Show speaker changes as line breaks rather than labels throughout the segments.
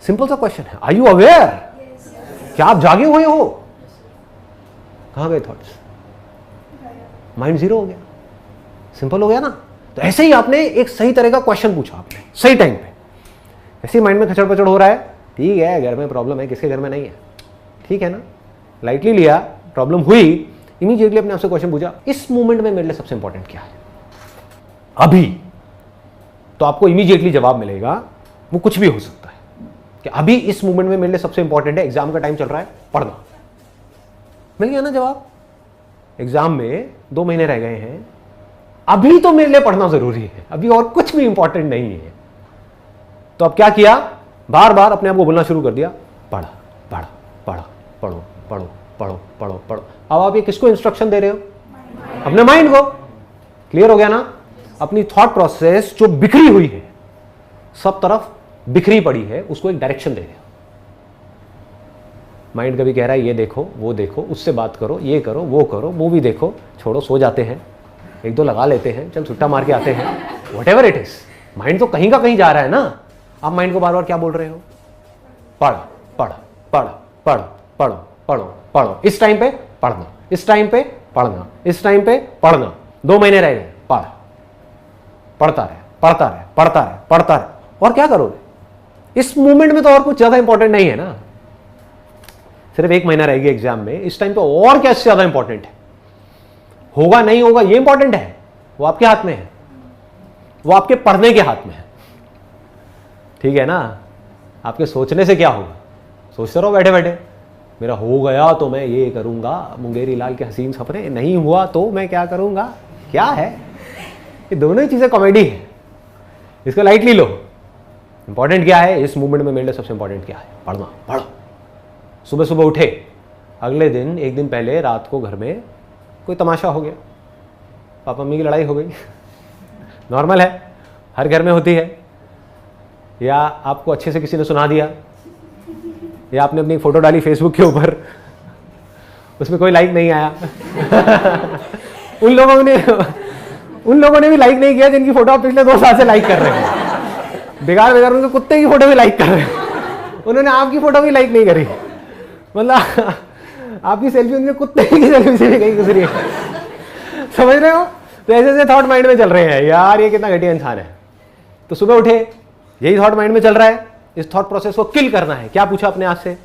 Simple सा question है, are you aware? क्या आप जागे हुए हो? कहां गए थॉट्स? माइंड जीरो हो गया। सिंपल हो गया ना। तो ऐसे ही आपने एक सही तरह का क्वेश्चन पूछा, आपने सही टाइम पे। ऐसे ही माइंड में खचड़ पचड़ हो रहा है, ठीक है घर में प्रॉब्लम है, किसके घर में नहीं है, ठीक है ना, लाइटली लिया, प्रॉब्लम हुई, इमीडिएटली अपने आपसे क्वेश्चन पूछा, इस मोमेंट में मेरे लिए सबसे इंपॉर्टेंट क्या है अभी? तो आपको इमीडिएटली जवाब मिलेगा, वो कुछ भी हो सकता है कि अभी इस मोमेंट में मेरे लिए सबसे इंपॉर्टेंट है, एग्जाम का टाइम चल रहा है, पढ़ना। मिल गया ना जवाब। एग्जाम में 2 महीने रह गए हैं, अभी तो मेरे लिए पढ़ना जरूरी है, अभी और कुछ भी इंपॉर्टेंट नहीं है। तो अब क्या किया, बार बार अपने आप को बोलना शुरू कर दिया, पढ़ा पढ़ा पढ़ा, पढ़ो पढ़ो पढ़ो पढ़ो पढ़ो। अब आप ये किसको इंस्ट्रक्शन दे रहे हो? अपने माइंड को। क्लियर हो गया ना? अपनी थॉट प्रोसेस जो बिखरी हुई है, सब तरफ बिखरी पड़ी है, उसको एक डायरेक्शन दे रहे हो। माइंड कभी कह रहा है ये देखो वो देखो, उससे बात करो, ये करो वो करो, मूवी देखो, छोड़ो सो जाते हैं, 1-2 लगा लेते हैं, चल सुट्टा मार के आते हैं, व्हाटएवर इट इज। माइंड तो कहीं का कहीं जा रहा है ना। आप माइंड को बार बार क्या बोल रहे हो? पढ़ पढ़ पढ़ पढ़ पढ़ो पढ़ो पढ़ो, इस टाइम पे पढ़ना, इस टाइम पे पढ़ना, इस टाइम पे पढ़ना, 2 महीने रह गए, पढ़, पढ़ता रहे पढ़ता रहे पढ़ता रहे पढ़ता रहे। और क्या करोगे इस मूवमेंट में? तो और कुछ ज्यादा इंपॉर्टेंट नहीं है ना, सिर्फ 1 महीना रहेगी एग्जाम में, इस टाइम पे और क्या ज्यादा इंपॉर्टेंट है? होगा नहीं होगा ये इंपॉर्टेंट है? वो आपके हाथ में है, वो आपके पढ़ने के हाथ में है, ठीक है ना। आपके सोचने से क्या होगा? सोचते रहो बैठे बैठे, मेरा हो गया तो मैं ये करूंगा, मुंगेरी लाल के हसीन सपने, नहीं हुआ तो मैं क्या करूंगा। क्या है ये? दोनों ही चीजें कॉमेडी है, इसको लाइटली लो। इंपॉर्टेंट क्या है इस मूवमेंट में? मेरे लिए सबसे इंपॉर्टेंट क्या है? पढ़ना। पढ़ो, सुबह सुबह उठे, अगले दिन 1 दिन पहले रात को घर में कोई तमाशा हो गया, पापा मम्मी की लड़ाई हो गई, नॉर्मल है, हर घर में होती है। या आपको अच्छे से किसी ने सुना दिया, या आपने अपनी फोटो डाली फेसबुक के ऊपर, उसमें कोई लाइक नहीं आया उन लोगों ने भी लाइक नहीं किया जिनकी फोटो आप पिछले 2 साल से लाइक कर रहे हैं। बेकार बेकार उनके कुत्ते की फोटो भी लाइक कर रहे हैं, उन्होंने आपकी फोटो भी लाइक नहीं करी, मतलब आपकी सेल्फी उनके कुत्ते की सेल्फी से भी कहीं गुजरी है, समझ रहे हो? तो ऐसे ऐसे थॉट माइंड में चल रहे हैं, यार ये कितना घटिया इंसान है। तो सुबह उठे, यही थॉट माइंड में चल रहा है, इस थॉट प्रोसेस को किल करना है। क्या पूछा अपने आप से?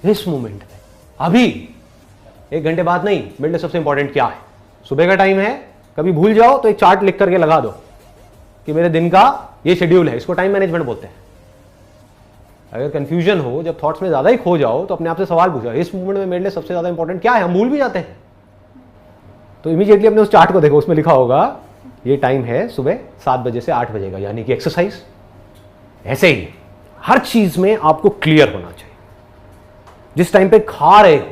इस मोमेंट में, अभी 1 घंटे बाद नहीं, मेरे लिए सबसे इंपॉर्टेंट क्या है? सुबह का टाइम है, कभी भूल जाओ तो एक चार्ट लिख करके लगा दो कि मेरे दिन का ये शेड्यूल है, इसको टाइम मैनेजमेंट बोलते हैं। अगर कंफ्यूजन हो, जब थॉट्स में ज्यादा ही खो जाओ, तो अपने आप से सवाल पूछो, इस मोमेंट में मेरे लिए सबसे ज्यादा इंपॉर्टेंट क्या है? हम भूल भी जाते हैं, तो इमीडिएटली अपने उस चार्ट को देखो, उसमें लिखा होगा ये टाइम है सुबह 7 बजे से 8 बजे का, यानी कि एक्सरसाइज। ऐसे ही हर चीज में आपको क्लियर होना चाहिए। जिस टाइम पे खा रहे हो,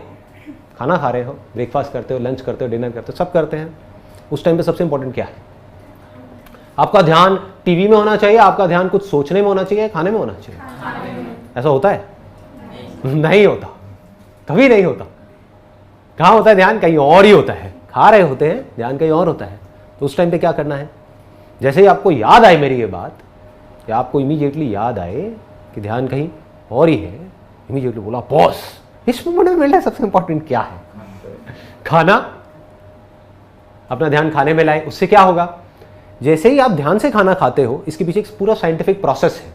खाना खा रहे हो, ब्रेकफास्ट करते हो, लंच करते हो, डिनर करते हो, सब करते हैं, उस टाइम पे सबसे इंपॉर्टेंट क्या है? आपका ध्यान टीवी में होना चाहिए, आपका ध्यान कुछ सोचने में होना चाहिए, खाने में होना चाहिए? ऐसा होता है? नहीं होता, कभी नहीं होता। कहां होता है ध्यान? कहीं और ही होता है। खा रहे होते हैं, ध्यान कहीं और होता है। तो उस टाइम पे क्या करना है? जैसे ही आपको याद आए मेरी ये बात, या आपको इमीडिएटली याद आए कि ध्यान कहीं और ही है, इमीडिएटली बोला पॉज, इस मोमेंट में मेरे लिए सबसे इंपॉर्टेंट क्या है? खाना। अपना ध्यान खाने में लाए, उससे क्या होगा? जैसे ही आप ध्यान से खाना खाते हो, इसके पीछे एक पूरा साइंटिफिक प्रोसेस है।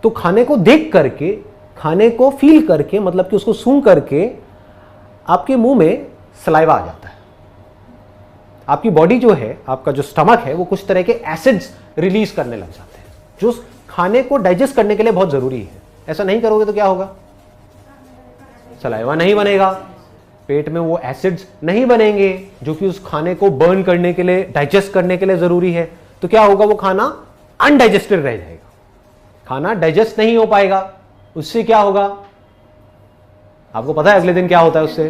तो खाने को देख करके, खाने को फील करके, मतलब कि उसको सूंघ करके आपके मुंह में सलाइवा आ जाता है। आपकी बॉडी जो है, आपका जो स्टमक है, वो कुछ तरह के एसिड्स रिलीज करने लग जाते हैं, जो खाने को डाइजेस्ट करने के लिए बहुत जरूरी है। ऐसा नहीं करोगे तो क्या होगा? सलाइवा नहीं बनेगा, पेट में वो एसिड्स नहीं बनेंगे जो कि उस खाने को बर्न करने के लिए, डाइजेस्ट करने के लिए जरूरी है। तो क्या होगा? वो खाना अनडाइजेस्टेड रह जाएगा, खाना डाइजेस्ट नहीं हो पाएगा। उससे क्या होगा? आपको पता है अगले दिन क्या होता है उससे?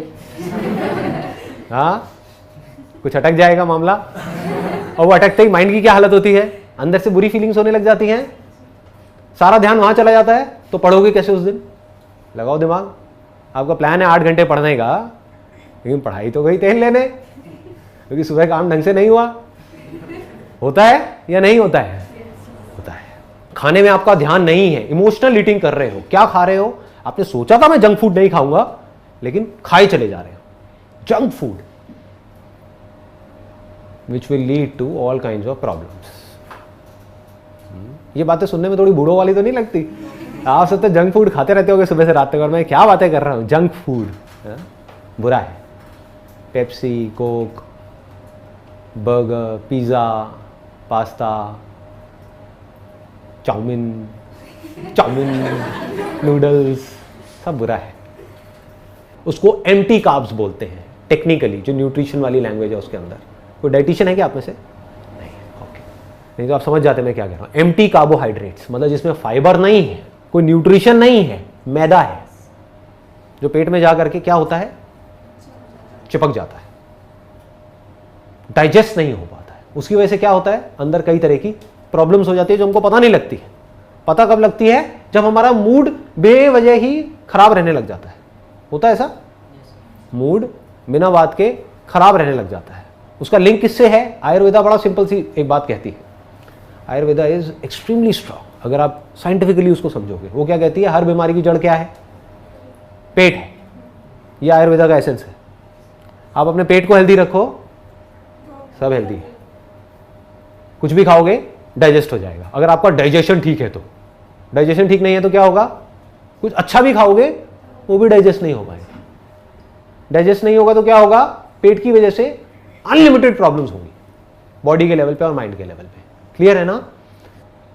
हाँ, कुछ अटक जाएगा मामला, और वो अटकते ही माइंड की क्या हालत होती है? अंदर से बुरी फीलिंग्स होने लग जाती हैं, सारा ध्यान वहां चला जाता है। तो पढ़ोगे कैसे उस दिन? लगाओ दिमाग। आपका प्लान है 8 घंटे पढ़ने का, लेकिन पढ़ाई तो गई तेल लेने, क्योंकि सुबह काम ढंग से नहीं हुआ। होता है या नहीं होता है? होता है। खाने में आपका ध्यान नहीं है, इमोशनल ईटिंग कर रहे हो, क्या खा रहे हो, आपने सोचा था मैं जंक फूड नहीं खाऊंगा, लेकिन खाए चले जा रहे हो junk food, which will lead to all kinds of problems. ये बातें सुनने में थोड़ी बूढ़ों वाली तो नहीं लगती? आप सब तो जंक फूड खाते रहते होगे सुबह से रात तक, और मैं क्या बातें कर रहा हूँ, जंक फूड बुरा है। Pepsi, Coke, burger, pizza, pasta, chowmein, noodles, सब बुरा है। उसको एम्प्टी कार्ब्स बोलते हैं टेक्निकली, जो न्यूट्रिशन वाली लैंग्वेज है उसके अंदर। कोई डाइटिशियन है क्या आप में से? नहीं, ओके, नहीं तो आप समझ जाते मैं क्या कह रहा हूँ। एम्प्टी कार्बोहाइड्रेट्स मतलब जिसमें फाइबर नहीं है, कोई न्यूट्रिशन नहीं है, मैदा है, जो पेट में जा करके क्या होता है, चिपक जाता है, डाइजेस्ट नहीं हो पाता है। उसकी वजह से क्या होता है, अंदर कई तरह की प्रॉब्लम्स हो जाती है जो हमको पता नहीं लगती है। पता कब लगती है? जब हमारा मूड बेवजह ही खराब रहने लग जाता है। होता है ऐसा? मूड बिना बात के खराब रहने लग जाता है। उसका लिंक किससे है? आयुर्वेदा बड़ा सिंपल सी एक बात कहती है। Ayurveda is extremely strong. अगर आप साइंटिफिकली उसको समझोगे, वो क्या कहती है, हर बीमारी की जड़ क्या है? पेट है। ये आयुर्वेदा का एसेंस है। आप अपने पेट को हेल्दी रखो, सब हेल्दी है। कुछ भी खाओगे डाइजेस्ट हो जाएगा। अगर आपका डाइजेशन ठीक है तो, डाइजेशन ठीक नहीं है तो क्या होगा? कुछ अच्छा भी खाओगे वो भी डाइजेस्ट नहीं हो पाएगा। डाइजेस्ट नहीं होगा तो क्या होगा? पेट की वजह से अनलिमिटेड प्रॉब्लम्स होंगी, बॉडी के लेवल पे और माइंड के लेवल पे। क्लियर है ना?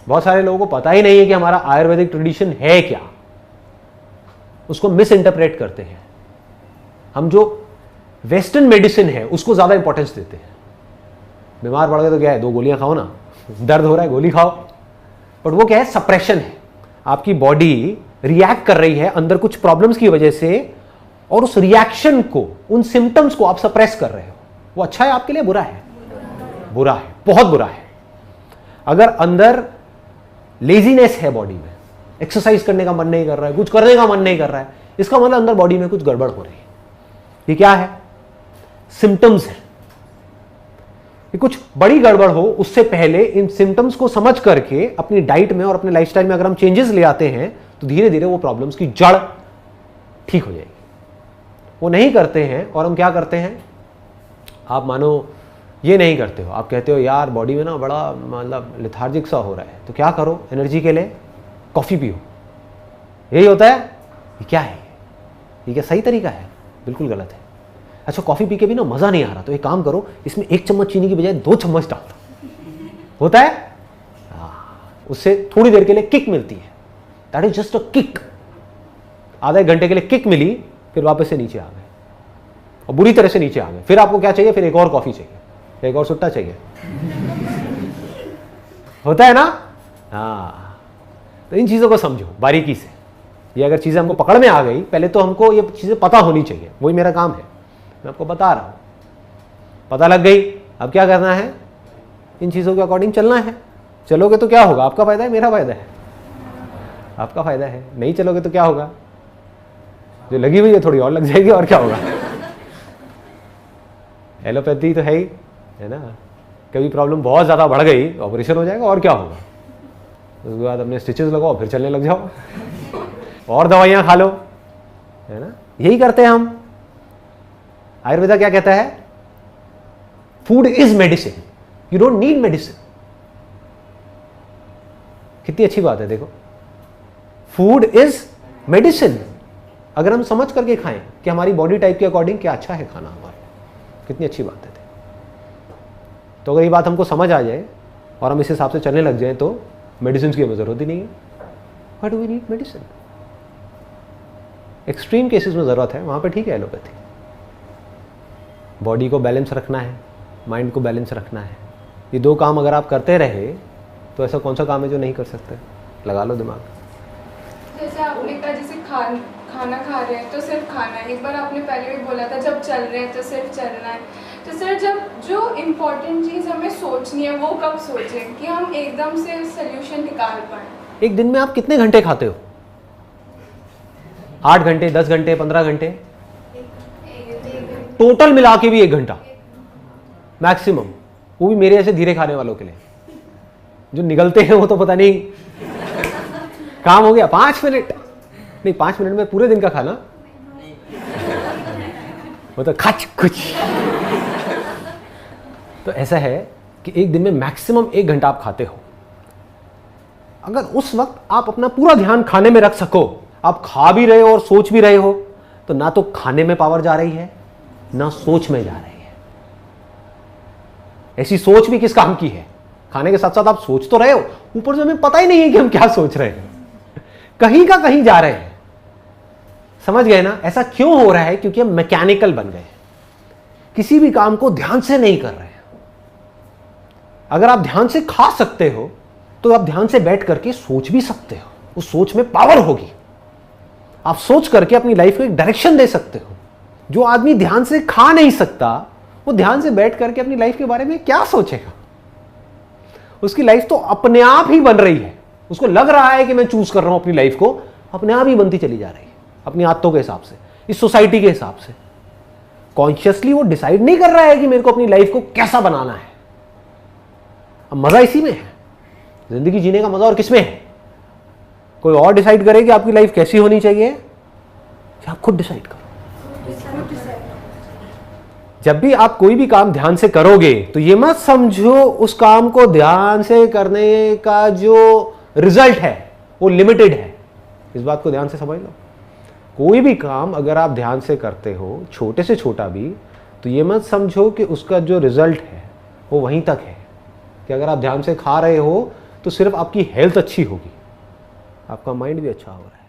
बहुत सारे लोगों को पता ही नहीं है कि हमारा आयुर्वेदिक ट्रेडिशन है क्या, उसको मिस इंटरप्रेट करते हैं। हम जो वेस्टर्न मेडिसिन है उसको ज्यादा इंपॉर्टेंस देते हैं। बीमार पड़ गए तो क्या है, 2 गोलियां खाओ ना, दर्द हो रहा है गोली खाओ, बट वो क्या है, सप्रेशन है। आपकी बॉडी रिएक्ट कर रही है अंदर कुछ प्रॉब्लम्स की वजह से, और उस रिएक्शन को, उन सिम्टम्स को आप सप्रेस कर रहे हो। वो अच्छा है आपके लिए, बुरा है? बुरा है, बहुत बुरा है। अगर अंदर लेजीनेस है बॉडी में, एक्सरसाइज करने का मन नहीं कर रहा है, कुछ करने का मन नहीं कर रहा है, इसका मतलब अंदर बॉडी में कुछ गड़बड़ हो रही है। ये क्या है? सिम्टम्स है। ये कुछ बड़ी गड़बड़ हो उससे पहले इन सिम्टम्स को समझ करके अपनी डाइट में और अपने लाइफस्टाइल में अगर हम चेंजेस ले आते हैं तो धीरे धीरे वो प्रॉब्लम्स की जड़ ठीक हो जाएगी। वो नहीं करते हैं और हम क्या करते हैं, आप मानो ये नहीं करते हो, आप कहते हो यार बॉडी में ना बड़ा मतलब लेथार्जिक सा हो रहा है, तो क्या करो एनर्जी के लिए? कॉफी पियो। यही होता है? ये क्या है? ये क्या सही तरीका है? बिल्कुल गलत है। अच्छा, कॉफी पी के भी ना मजा नहीं आ रहा, तो एक काम करो, इसमें 1 चम्मच चीनी की बजाय 2 चम्मच डाल दो। होता है? उससे थोड़ी देर के लिए किक मिलती है। That is just a kick. आधा 1 घंटे के लिए किक मिली, फिर वापस से नीचे आ गए और बुरी तरह से नीचे आ गए। फिर आपको क्या चाहिए? फिर एक और कॉफी चाहिए, एक और सुट्टा चाहिए। होता है ना? हाँ, तो इन चीजों को समझो बारीकी से। ये अगर चीजें हमको पकड़ में आ गई, पहले तो हमको ये चीजें पता होनी चाहिए, वही मेरा काम है, मैं आपको बता रहा हूं। पता लग गई, अब क्या करना है? इन चीजों के अकॉर्डिंग चलना है। चलोगे तो क्या होगा? आपका फायदा है, मेरा फायदा है, आपका फायदा है। नहीं चलोगे तो क्या होगा? जो लगी हुई है थोड़ी और लग जाएगी, और क्या होगा? एलोपैथी तो है ही, है ना? कभी प्रॉब्लम बहुत ज्यादा बढ़ गई, ऑपरेशन हो जाएगा, और क्या होगा? उसके बाद अपने स्टिचेस लगाओ, फिर चलने लग जाओ, और दवाइयां खा लो, है ना? यही करते हैं हम। आयुर्वेदा क्या कहता है? Food is medicine, you don't need medicine. कितनी अच्छी बात है, देखो, फूड इज मेडिसिन। अगर हम समझ करके खाएं कि हमारी बॉडी टाइप के अकॉर्डिंग क्या अच्छा है खाना हमारे, कितनी अच्छी बात है। तो अगर ये बात हमको समझ आ जाए और हम इस हिसाब से चलने लग जाए तो मेडिसिन की हमें जरूरत ही नहीं है। Why do we need medicine? Extreme cases में जरूरत है, वहां पे ठीक है एलोपैथी। बॉडी को बैलेंस रखना है, माइंड को बैलेंस रखना है, ये 2 काम अगर आप करते रहे तो ऐसा कौन सा काम है जो नहीं कर सकते? लगा लो दिमाग।
जैसे आपने कहा, जैसे खाना खा रहे हैं तो सिर्फ खाना है। एक बार आपने पहले भी बोला था जब चल रहे हैं तो सिर्फ चलना है। तो सर, जब जो इम्पोर्टेंट चीज़ हमें सोचनी है वो कब सोचें कि हम एकदम से सोल्यूशन निकाल पाए? एक
दिन में आप कितने घंटे खाते हो? 8 घंटे, 10 घंटे, 15 घंटे? टोटल मिला के भी 1 घंटा मैक्सिमम, वो भी मेरे ऐसे धीरे खाने वालों के लिए। जो निगलते हैं वो तो पता नहीं काम हो गया 5 मिनट, नहीं 5 मिनट में पूरे दिन का खाना मतलब खच कुछ। तो ऐसा है कि एक दिन में मैक्सिमम 1 घंटा आप खाते हो। अगर उस वक्त आप अपना पूरा ध्यान खाने में रख सको, आप खा भी रहे हो और सोच भी रहे हो, तो ना तो खाने में पावर जा रही है ना सोच में जा रही है। ऐसी सोच भी किस काम की है? खाने के साथ साथ आप सोच तो रहे हो, ऊपर से हमें पता ही नहीं है कि हम क्या सोच रहे हैं, कहीं का कहीं जा रहे हैं। समझ गए ना? ऐसा क्यों हो रहा है? क्योंकि हम मैकेनिकल बन गए, किसी भी काम को ध्यान से नहीं कर रहे हैं। अगर आप ध्यान से खा सकते हो तो आप ध्यान से बैठ करके सोच भी सकते हो, उस सोच में पावर होगी। आप सोच करके अपनी लाइफ को एक डायरेक्शन दे सकते हो। जो आदमी ध्यान से खा नहीं सकता, वो ध्यान से बैठ करके अपनी लाइफ के बारे में क्या सोचेगा? उसकी लाइफ तो अपने आप ही बन रही है। उसको लग रहा है कि मैं चूज कर रहा हूं अपनी लाइफ को, अपने आप ही बनती चली जा रही है, अपनी आदतों के हिसाब से, इस सोसाइटी के हिसाब से। कॉन्शियसली वो डिसाइड नहीं कर रहा है कि मेरे को अपनी लाइफ को कैसा बनाना है। अब मजा इसी में है, जिंदगी जीने का मजा और किसमें है? कोई और डिसाइड करे कि आपकी लाइफ कैसी होनी चाहिए, या आप खुद डिसाइड करो? जब भी आप कोई भी काम ध्यान से करोगे तो ये मत समझो उस काम को ध्यान से करने का जो रिजल्ट है वो लिमिटेड है। इस बात को ध्यान से समझ लो। कोई भी काम अगर आप ध्यान से करते हो, छोटे से छोटा भी, तो ये मत समझो कि उसका जो रिजल्ट है वो वहीं तक है। कि अगर आप ध्यान से खा रहे हो तो सिर्फ आपकी हेल्थ अच्छी होगी, आपका माइंड भी अच्छा हो रहा है।